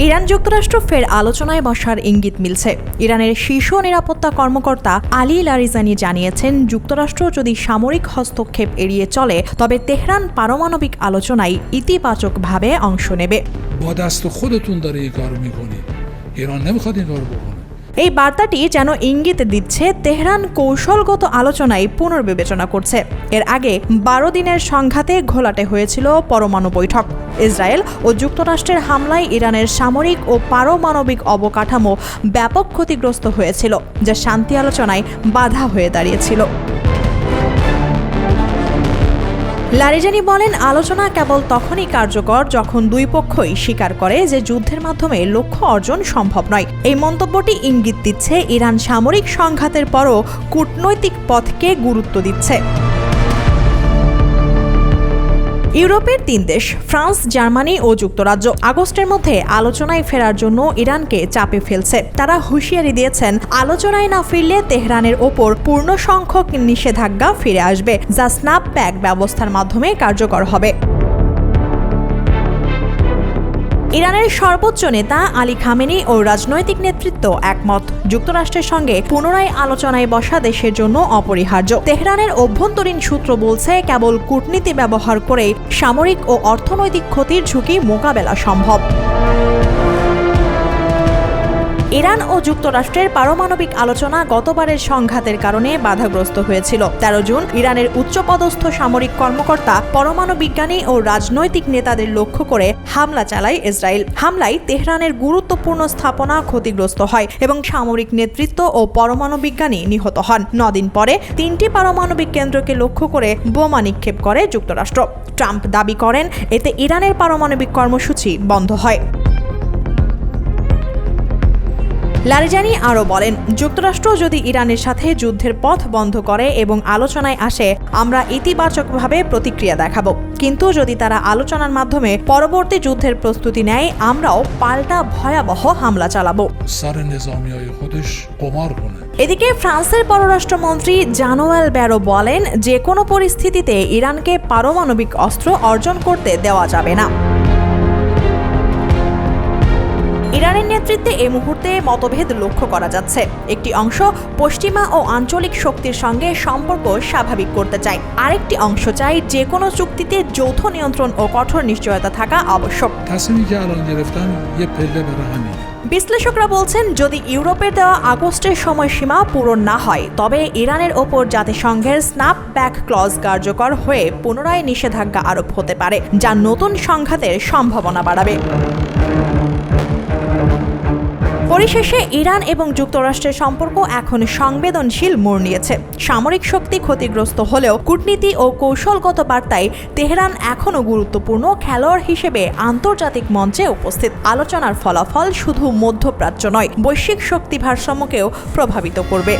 Iran যুক্তরাষ্ট্র ফের আলোচনায় বসার ইঙ্গিত মিলছে। ইরানের শীর্ষ নিরাপত্তা কর্মকর্তা আলী লারিজানি জানিয়েছেন, যুক্তরাষ্ট্র যদি সামরিক হস্তক্ষেপ এড়িয়ে চলে তবে তেহরান পারমাণবিক আলোচনায় ইতিবাচকভাবে অংশ নেবে। এই বার্তাটি যেন ইঙ্গিত দিচ্ছে তেহরান কৌশলগত আলোচনায় পুনর্বিবেচনা করছে। এর আগে 12 দিনের সংঘাতে ঘোলাটে হয়েছিল পরমাণু বৈঠক। ইসরায়েল ও যুক্তরাষ্ট্রের হামলায় ইরানের সামরিক ও পারমাণবিক অবকাঠামো ব্যাপক ক্ষতিগ্রস্ত হয়েছিল, যা শান্তি আলোচনায় বাধা হয়ে দাঁড়িয়েছিল। লারিজানি বলেন, আলোচনা কেবল তখনই কার্যকর যখন দুই পক্ষই স্বীকার করে যে যুদ্ধের মাধ্যমে লক্ষ্য অর্জন সম্ভব নয়। এই মন্তব্যটি ইঙ্গিত দিচ্ছে ইরান সামরিক সংঘাতের পরও কূটনৈতিক পথকে গুরুত্ব দিচ্ছে। ইউরোপের 3 দেশ ফ্রান্স, জার্মানি ও যুক্তরাজ্য আগস্টের মধ্যে আলোচনায় ফেরার জন্য ইরানকে চাপে ফেলছে। তারা হুঁশিয়ারি দিয়েছেন, আলোচনায় না ফিরলে তেহরানের ওপর পূর্ণ সংখ্যক নিষেধাজ্ঞা ফিরে আসবে, যা স্ন্যাপব্যাক ব্যবস্থার মাধ্যমে কার্যকর হবে। ইরানের সর্বোচ্চ নেতা আলী খামেনি ও রাজনৈতিক নেতৃত্ব একমত, যুক্তরাষ্ট্রের সঙ্গে পুনরায় আলোচনায় বসা দেশের জন্য অপরিহার্য। তেহরানের অভ্যন্তরীণ সূত্র বলছে, কেবল কূটনীতি ব্যবহার করেই সামরিক ও অর্থনৈতিক ক্ষতির ঝুঁকি মোকাবেলা সম্ভব। ইরান ও যুক্তরাষ্ট্রের পারমাণবিক আলোচনা গতবারের সংঘাতের কারণে বাধাগ্রস্ত হয়েছিল। 13 জুন ইরানের উচ্চপদস্থ সামরিক কর্মকর্তা, পরমাণু বিজ্ঞানী ও রাজনৈতিক নেতাদের লক্ষ্য করে হামলা চালায় ইসরায়েল। হামলায় তেহরানের গুরুত্বপূর্ণ স্থাপনা ক্ষতিগ্রস্ত হয় এবং সামরিক নেতৃত্ব ও পরমাণু বিজ্ঞানী নিহত হন। 9 দিন পরে 3টি পারমাণবিক কেন্দ্রকে লক্ষ্য করে বোমা নিক্ষেপ করে যুক্তরাষ্ট্র। ট্রাম্প দাবি করেন, এতে ইরানের পারমাণবিক কর্মসূচি বন্ধ হয়। লারিজানি আরও বলেন, যুক্তরাষ্ট্র যদি ইরানের সাথে যুদ্ধের পথ বন্ধ করে এবং আলোচনায় আসে, আমরা ইতিবাচকভাবে প্রতিক্রিয়া দেখাব। কিন্তু যদি তারা আলোচনার মাধ্যমে পরবর্তী যুদ্ধের প্রস্তুতি নেয়, আমরাও পাল্টা ভয়াবহ হামলা চালাব। এদিকে ফ্রান্সের পররাষ্ট্রমন্ত্রী জানোয়েল ব্যারো বলেন, যে কোনো পরিস্থিতিতে ইরানকে পারমাণবিক অস্ত্র অর্জন করতে দেওয়া যাবে না। ইরানের নেতৃত্বে এই মুহূর্তে মতভেদ লক্ষ্য করা যাচ্ছে। একটি অংশ পশ্চিমা ও আঞ্চলিক শক্তির সঙ্গে সম্পর্ক স্বাভাবিক করতে চায়, আরেকটি অংশ চায় যে কোনো চুক্তিতে যৌথ নিয়ন্ত্রণ ও কঠোর নিশ্চয়তা থাকা আবশ্যক। বিশ্লেষকরা বলছেন, যদি ইউরোপের দেওয়া আগস্টের সময়সীমা পূরণ না হয়, তবে ইরানের ওপর জাতিসংঘের স্ন্যাপব্যাক ক্লজ কার্যকর হয়ে পুনরায় নিষেধাজ্ঞা আরোপ হতে পারে, যা নতুন সংঘাতের সম্ভাবনা বাড়াবে। পরিশেষে ইরান এবং যুক্তরাষ্ট্রের সম্পর্ক এখন সংবেদনশীল মোড় নিয়েছে। সামরিক শক্তি ক্ষতিগ্রস্ত হলেও কূটনীতি ও কৌশলগত বার্তায় তেহরান এখনও গুরুত্বপূর্ণ খেলোয়াড় হিসেবে আন্তর্জাতিক মঞ্চে উপস্থিত। আলোচনার ফলাফল শুধু মধ্যপ্রাচ্য নয়, বৈশ্বিক শক্তি ভারসাম্যকেও প্রভাবিত করবে।